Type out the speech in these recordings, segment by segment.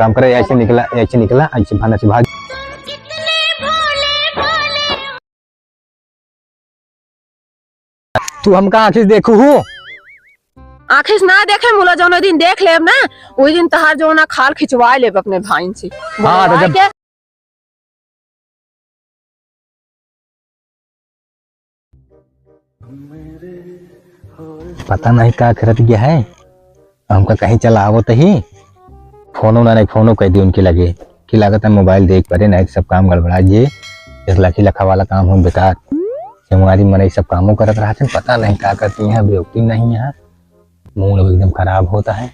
काम करे, ऐसे निकला ऐसे भाना से भाग। तू हमका आखिर देखू हूँ, आखिर ना देखे मुला जो दिन देख ले ना वही दिन तहार जो ना खाल खिंचवा ले अपने भाई से। हाँ तो जब पता नहीं क्या करत गया है, हमका कहीं चला आवो तो ही फोनो ना नहीं फोनो कह दी उनके लगे कि लागत है मोबाइल देख पड़े नहीं सब काम गड़बड़ा ये इस लखी लखा वाला काम हो बेकार से हमारी मन सब कामों करत रहते हैं, पता नहीं क्या करती है, बेवकूफ़ी नहीं है, मूड एकदम खराब होता है।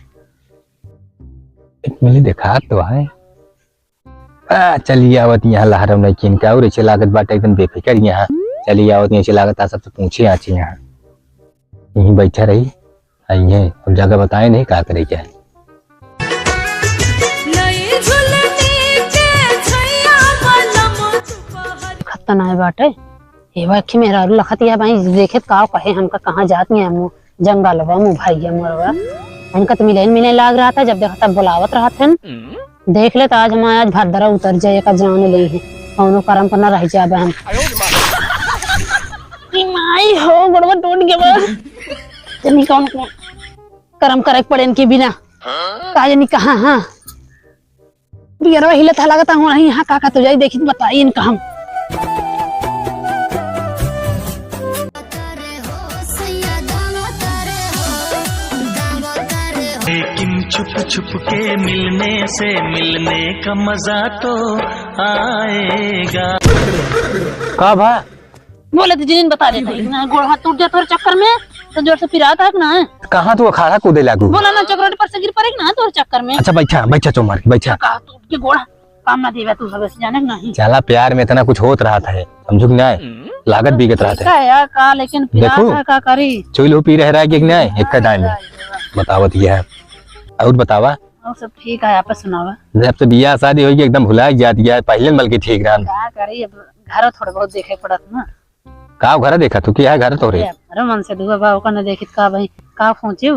एक मिली देखा तो है चलिए आवत यहाँ लहरम नहीं किन का और ऐसे लागत बात एकदम बेफिक्र यहाँ चलिए आवत ऐसे लागत सबसे पूछे आची यहाँ यहीं बैठा रही आइए अब जगह बताए नहीं क्या करे क्या है। खत्ता ना बाटे ये बाकी मेरा लखतिया भाई देखे का कहे हमका कहाँ जाती है हम जंगल मु भाई मोरवा उनका तो मिले लाग रहा था, जब देखा तब बुलावत रहा थे देख ले तो आज हम आज भरदरा उतर जाए का जान ले ही कौनो करम पर ना रह जाबे हम माई हो गड़वा टूट गया बस जनी कौन करम करे पड़े इनके बिना का जनी कहां हां बियरवा हिलत लागत हूं नहीं यहां का तो जाई देखी बताई इनका हम लेकिन छुप छुप के मिलने से मिलने का मजा तो आएगा। का भा बोले तो जिन बता देता ना गोड़ हाथ टूट गया तोर चक्कर में तो जोर से पिराता है ना कहाँ तू अखाड़ा कूदे लागू बोला ना चक्कर पर से गिर पड़ेगा ना तोर चक्कर में। अच्छा बैठा बैठा चौमार बैठा का टूट के गोड़ काम ना देवे तू सब जाने नहीं चला प्यार में इतना कुछ होत रहा था समझो कि नहीं लागत बिगत रहा था यार का लेकिन पिराता का करी चोइलो पी रह रहा है कि नहीं एक का दाम में बतावत ये है और बतावा और सब ठीक है आप सुनावा जब से बियाह शादी होगी एकदम भुला जाती है पहले बल्कि ठीक रहा क्या करी अब घर थोड़ा बहुत देखे पड़त ना का घर देखा तू क्या है घर तोरे अरे मन से दुआ बा ओकर न देखित का भाई का पहुंचे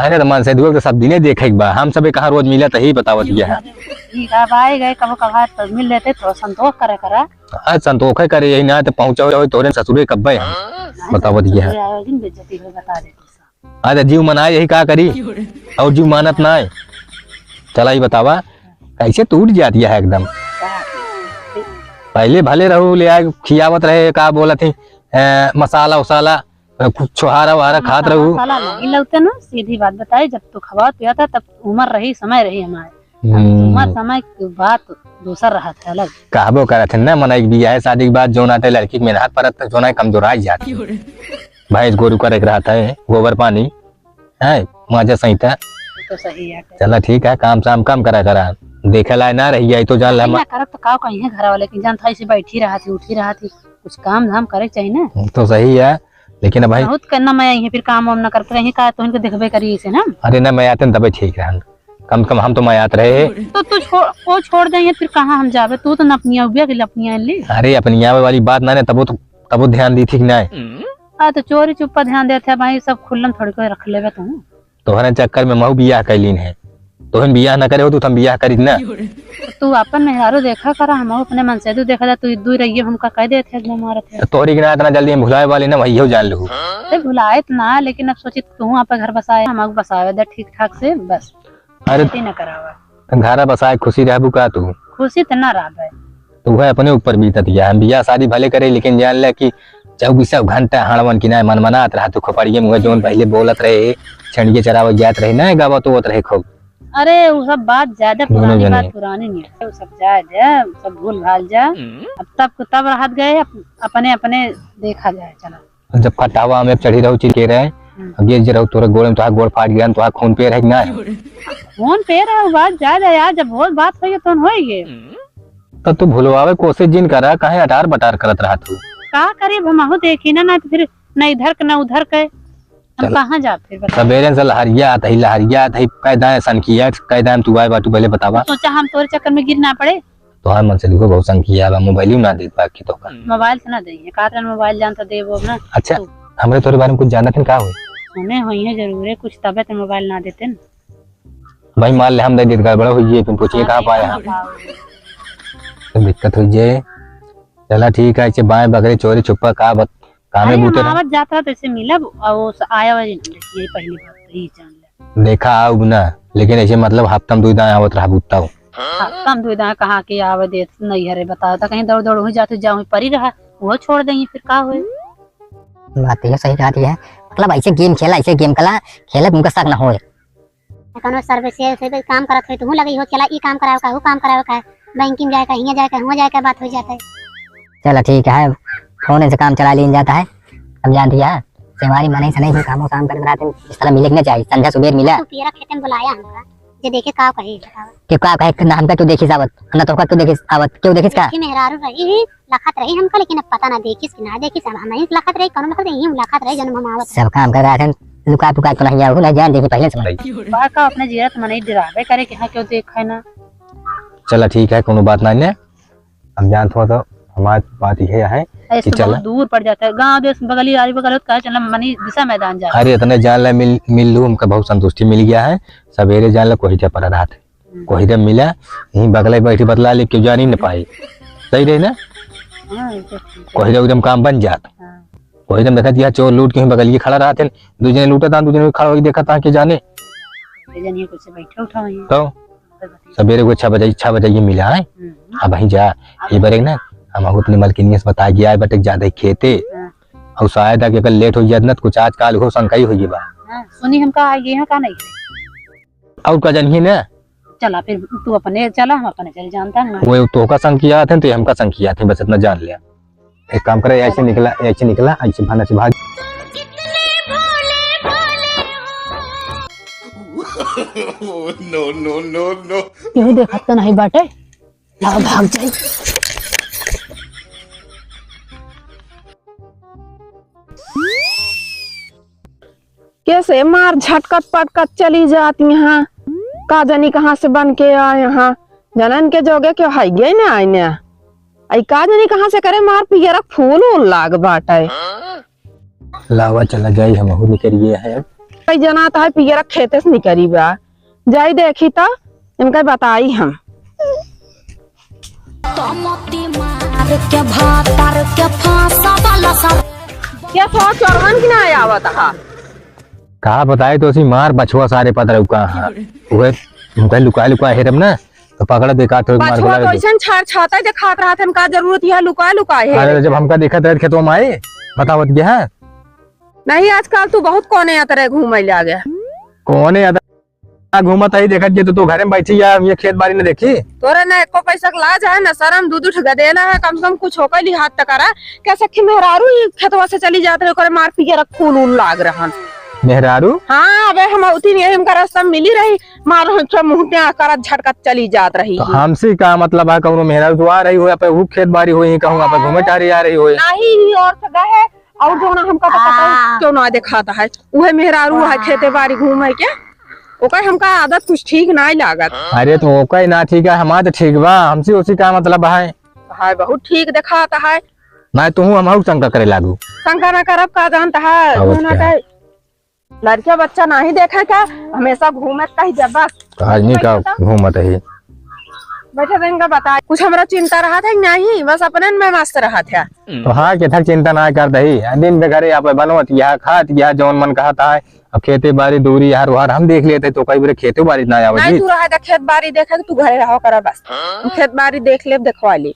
अरे तो मन से दुआ तो सब दिने देखे बा हम सब कहाँ रोज मिला तो ही बतावत ये है ठीक है भाई गए कब कभार तो मिल लेते थोड़ा संतोष करे करा आज संतोष करे यही ना तो पहुंचा तोरे ससुरे कब बतावत ये है बेइज्जती हो बता देती अरे जीव मनाए यही का करी और जीव मानत ना है चला ही बतावा कैसे टूट जाती है एकदम पहले भले रहो ले आए खियावत रहे का बोला थी मसाला उसाला छुहारा वहारा खात रहू लगते ना सीधी बात बताए जब तू खवा पिया था तब उम्र रही समय रही हमारे उम्र समय की बात दूसर रहा था अलग कहबो करे थे ना मन भी है शादी के बाद जो ना लड़की की मेहनत परत जो ना कमजोर आ जाती भैंस गोरू करे रहा था गोबर पानी है मजा सही था तो सही है चला ठीक है काम शाम कम करा करा देखे ला ना रही है तो जान ला करत तो का कहीं है घर वाले की जान था इसे बैठी रहा थी उठी रहा थी कुछ काम धाम करे चाहिए ना तो सही है लेकिन भाई बहुत करना मैं यहीं फिर काम वाम ना करते रही का तो इनको देखबे करी इसे ना अरे ना मैं आते तब ठीक रहा कम कम हम तो मैं आते रहे तो तू छोड़ जाइए फिर कहाँ हम जावे तू तो नपनिया उबिया के लपनिया ले अरे अपनी यहाँ वाली बात ना तब ध्यान दी थी कि नहीं तो चोरी चुप्पा ध्यान देते भाई सब खुल्लम थोड़ी को रख लेवे तुम तोहरे चक्कर में महू बियाह कैलीन है तोहन बियाह ना करे हो तो हम बियाह करी ना तू अपन मेहरारू देखा करा हम अपने मन से तू देखा जा तू दूर रहिए हमका कह देते थे मारे थे तोरी के ना इतना जल्दी हम भुलाए वाले ना वही हो जान लू भुलाए ना लेकिन अब सोचित तू आप घर बसाए हम बसावे दे ठीक ठाक से बस अरे न करावा घर बसाए खुशी रहबू का तू खुशी तो ना रहा तू है अपने ऊपर बीतत गया हम बियाह शादी भले करे लेकिन जान ले की 24 घंटा हाड़वन की ना मन मनात रहा तू खोपड़िए मुँह जो पहले बोलत रहे छंडिए चरावत जात रहे ना गावा तो रहे खूब अरे वो सब बात ज्यादा पुरानी बात पुरानी नहीं है, वो सब जाए सब भूल भाल जा अब तब राहत गए अपने अपने देखा जाए चला जब खटावा में चढ़ी रहो चिरके रहे अब ये जरा तोरे गोड़ में तो गोड़ फाट गया तो खून पे रह ना खून पे रहा बात ज्यादा यार जब बहुत बात होगी तो होएगी तो तू भूलवावे कोशिश जिन करा काहे अटार बटार करत रहा तू का करे हम देखी ना तो फिर न इधर के न उधर के हम कहाँ जा फिर सवेरे से लहरिया कैदा सनकिया कैदा तू आए बातू पहले बतावा सोचा हम तोरे चक्कर में गिर ना पड़े तो हर मन से देखो बहुत संकिया बा मोबाइल ना दे बाकी तो मोबाइल से ना देंगे कारण मोबाइल जानता दे वो ना अच्छा हमरे तोरे बारे में कुछ जानत है का हो सुने हुई है जरूर है कुछ तबे तो मोबाइल ना देते भाई मान ले हम दे गड़बड़ हुई है, तुम पूछिए कहाँ पाए हम, तो दिक्कत हुई है। चला ठीक है, ऐसे बाएं बकरे चोरी छुपा काम में बूते आवत जाता तो इसे मिला और वो आया वजह ये पहली बात तो ही जान ले। देखा आओ ना, लेकिन ऐसे मतलब हफ्ता में 2 दिन आवत रहा बूता हूँ। कम दुविधा कहा कि आवे दे नहीं हरे बताओ तो कहीं दौड़ दौड़ हो जाते जाऊँ परी रहा वो छोड़ देंगे फिर का हुए। बात ये सही कहती है, मतलब ऐसे गेम खेला, ऐसे गेम खेले तुमका शक ना होए। कोनो सर्विस से काम करत है तू लगी हो चला ई काम कराओ का वो काम कराओ का बैंकिंग जाए का हिया जाए का हुआ जाए का बात हो जाता है। चलो ठीक है, फोन से काम चला लिया जाता है। अब जानती है सेवारी मने से नहीं काम कर रहा इस तरह मिले ना चाहिए। संध्या सुबह मिला तू तेरा खेते में बुलाया हमका जे देखे का कहे कि का कहे ना हमका क्यों देखिस आवत ना तो का क्यों देखिस आवत क्यों देखिस का कि मेहरारू रही लखत रही हमका लेकिन अब पता ना देखिस कि ना देखिस अब हम ही लखत रही कोनो लखत रही लखत रही जन्म हम आवत सब काम कर रहा है लुका पुका तो नहीं आओ ना जान देखी पहले समझ बाहर का अपने जीरत मने डरावे करे कि हां क्यों देखा ना। चला ठीक है, कोनो बात नहीं है। हम जानते हो तो हमारी बात ये है ऐसे तो बहुत दूर पड़ जाता है, गांव देश बगली आरी बगल का चला मनी दिशा मैदान जा। अरे इतने जान ला मिल लू हमका बहुत संतुष्टि मिल गया है। सवेरे जान ला कोई पर रहा था, कोई मिला यहीं बगल बैठी बतला ले क्यों जान ही न पाई। सही रही ना, कोई एकदम काम बन जाता। कोई देखा दिया चोर लूट के बगल खड़ा रहा थे, दूसरे लूटा था दूसरे खड़ा होकर देखा था कि जाने बैठे उठा तो सवेरे को 6 बजे ये मिला है। हाँ भाई जा ये बरे ना हम अपनी मलकिनिया से बता गया बटे ज्यादा खेते और शायद अगर लेट हो जाए ना कुछ आज काल हो शंकाई हुई बा सुनी हमका आगे है का नहीं और का जानिए ना। चला फिर तू अपने चला हम अपने चले जानता ना वो तो का संग किया थे तो हमका संग किया थे, बस इतना जान लिया। एक काम करे ऐसे निकला ऐसे भाना से भाग। नो नो नो नो यही देखा तो नहीं बाटे लाओ भाग जाए। कैसे मार झटकत पटकत चली जाती हैं, का जानी कहाँ से बन के आए यहाँ जनन के जोगे क्यों है गए ना आईने आई का जानी कहाँ से करे मार पियरा फूल उल लाग बाटे लावा चला जाई हम हो निकलिए है। कई जना तो है पियरा खेते से निकली बा जाई देखी तो इनका बताई हम क्या सौ चौरवन की ना आवत हा कहा बताए तो उसी मार बछुआ सारे पता रुका है लुका हेरम ना तो पकड़ा देखा तो मार बछुआ तो ऐसा छाड़ छाता दिखात रहा था का जरूरत है लुका है। अरे जब हमका देखा था खेतों में आए बतावत गया है नहीं आजकल तू बहुत कोने आता रहे घूमे ला गया कोने घूमत ही देखा तो तू घर में बैठी या ये खेत बाड़ी ने देखी तोरे न एको पैसा ला जाए न शरम दूध गदेला है कम से कम कुछ होकर ली हाथ तक क्या सखी मेहरारू खेतवा से चली जाते रहे मार पी के फूल उल लाग रहा मेहरारू। हाँ अबे हम उठी नहीं हमका रास्ता मिली रही मार मुंह कर झटकत चली जात रही तो हमसे का मतलब है कहूँ मेहरारू तो आ रही हो पे वो खेत बाड़ी हो कहूँ आप घूमे टारी आ रही हो नहीं और जगह है और जो ना हमका पता क्यों ना दिखाता है वह मेहरारू है खेते बाड़ी घूमे क्या ओकर हमका आदत कुछ ठीक नहीं लागत। अरे तो ओका ना ठीक है हमारा तो ठीक बा हमसे उसी का मतलब है बहुत ठीक दिखाता है ना तू हम शंका करे लागू शंका न करब का जानता है लड़के बच्चा नहीं देखे का हमेशा घूमे का ही जब बस आज नहीं का घूमत ही बैठे दिन का बता कुछ हमारा चिंता रहा था नहीं बस अपने में मस्त रहा था तो हाँ के थक चिंता ना कर दही दिन बेघरे यहाँ पे बनवत यहाँ खात यहाँ जौन मन कहता है अब खेते बाड़ी दूरी यार वहार हम देख लेते तो कई बार खेते बाड़ी ना आवे नहीं तू रहा था खेत बाड़ी देखे तू घरे रहो करा बस खेत बाड़ी देख ले देखवा ले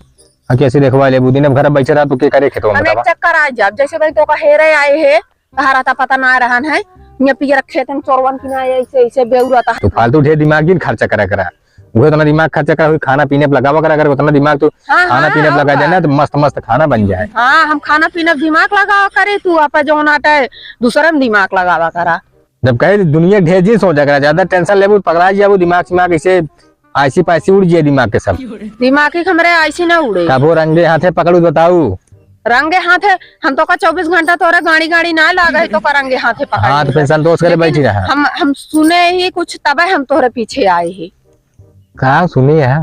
कैसे देखवा ले दिन घर बैठे रहा तो के करे खेतों में चक्कर आ जा जैसे भाई तो का हेरे आए है हरा था पता ना रहा है ये पियर खेत में चोरवन की ना ऐसे ऐसे बेउरता है तो फालतू ढेर दिमाग की खर्चा करा वो इतना दिमाग खर्चा करा खाना पीने पे लगावा करा कर उतना दिमाग तो खाना पीने पे लगा जाए ना तो मस्त मस्त खाना बन जाए। हाँ हम खाना पीने दिमाग लगावा करे तू आप जो नाटा है दूसरे में दिमाग लगावा करा जब कहे दुनिया ढेर जी सोचा करा ज्यादा टेंशन ले पकड़ा जाए वो दिमाग ऐसे ऐसी पैसी उड़ जाए दिमाग के सब दिमाग के हमारे ऐसी ना उड़े कबो रंगे हाथे पकड़ू बताऊ रंगे हाथे हम तो का 24 घंटा तोरा गाड़ी ना लागे तो का रंगे हाथे पकड़ हाथ पे संतोष करे बैठी रहा हम सुने ही कुछ तबे हम तोरे पीछे आए ही कहा सुनी है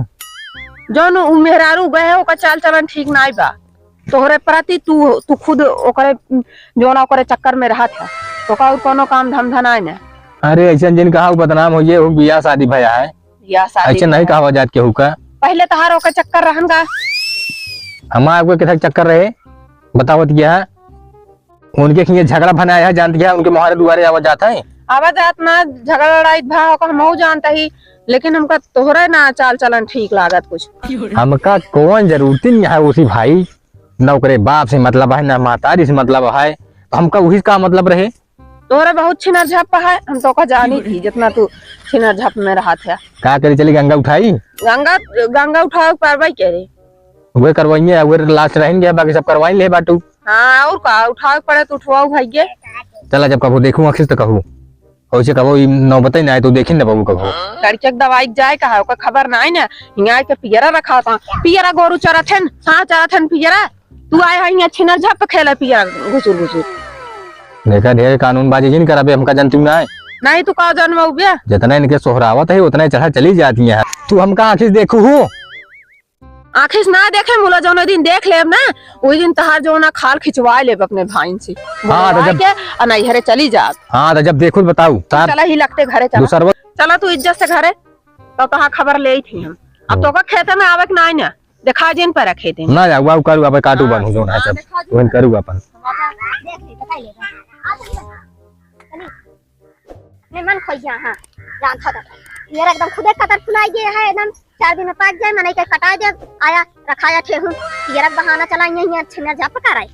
जौन मेहरारू गए ओका चाल चलन ठीक नहीं बा तोहरे प्रति तू खुद ओकरे जोन ओकरे चक्कर में रहा था तो का कोनो काम धम धनाए ना अरे ऐसा जिन कहा बदनाम हो ये बियाह शादी भया है, या शादी ऐसे नहीं कहा जात केहू का। पहले तहारो का चक्कर रहनगा। हमारा आपको कितना चक्कर रहे बतावत गया है। उनके खिए झगड़ा बनाया है जानती है, उनके मुहारे दुआरे आवाज आता है। आवाज आत ना झगड़ा लड़ाई भा हो हम जानता ही, लेकिन हमका तोहरे ना चाल चलन ठीक लागत कुछ। हमका कौन जरूरत नहीं है उसी भाई, न ओकरे बाप से मतलब है न मातारी से मतलब है, तो हमका वही का मतलब रहे। तोहरे बहुत छिनर झप है, हम तो का जानी थी जितना तू छिनर झप में रहा था। क्या करे चली गंगा उठाई, गंगा उठाओ पारवाई कह रहे वे करवाइए वे लास्ट रहेंगे, बाकी सब करवाई ले बाटू। हाँ और का उठाओ पड़े तो उठवाओ भाई। चला जब कबो देखूं आखिर तो कहूँ वैसे कबो नौबत ना आए तो देखी न बाबू कबो। लड़के दवाई जाए कहा ओका खबर ना ना, हिंगा के पियरा रखा था, पियरा गोरू चरथन हाँ चरथन पियरा, तू आए है छिनर झप खेला पियरा घुसुर घुसुर। देखा ढेर कानून बाजी जिन कराबे हमका जानती ना है। नहीं तू का जन्म बिया जितना इनके सोहरावत है उतना चढ़ा चली जाती है। तू हमका आखिर देखू हूँ आखिस ना देखे मुला जो दिन देख लेब ना वही दिन तहार जो ना खाल खिंचवा लेब अपने भाई से। हाँ, तो जब- के अनहरे चली जात। हाँ तो जब देखो बताऊ तार चला ही लगते घरे चला। दूसरा चला तू इज्जत से घरे तो तहां खबर ले थी हम। अब तो का खेते में आवे ना ना देखा जिन पर रखे थे ना जाऊ करू अब काटू बनू जो ना सब वही करू अपन। मन खोइया हां जान था ये एकदम खुदे कतर फुलाई गए है एकदम 4 दिन में पाक जाए मने के कटा दे आया रखाया ठेहू ये बहाना चला यही छिना झप कर आए।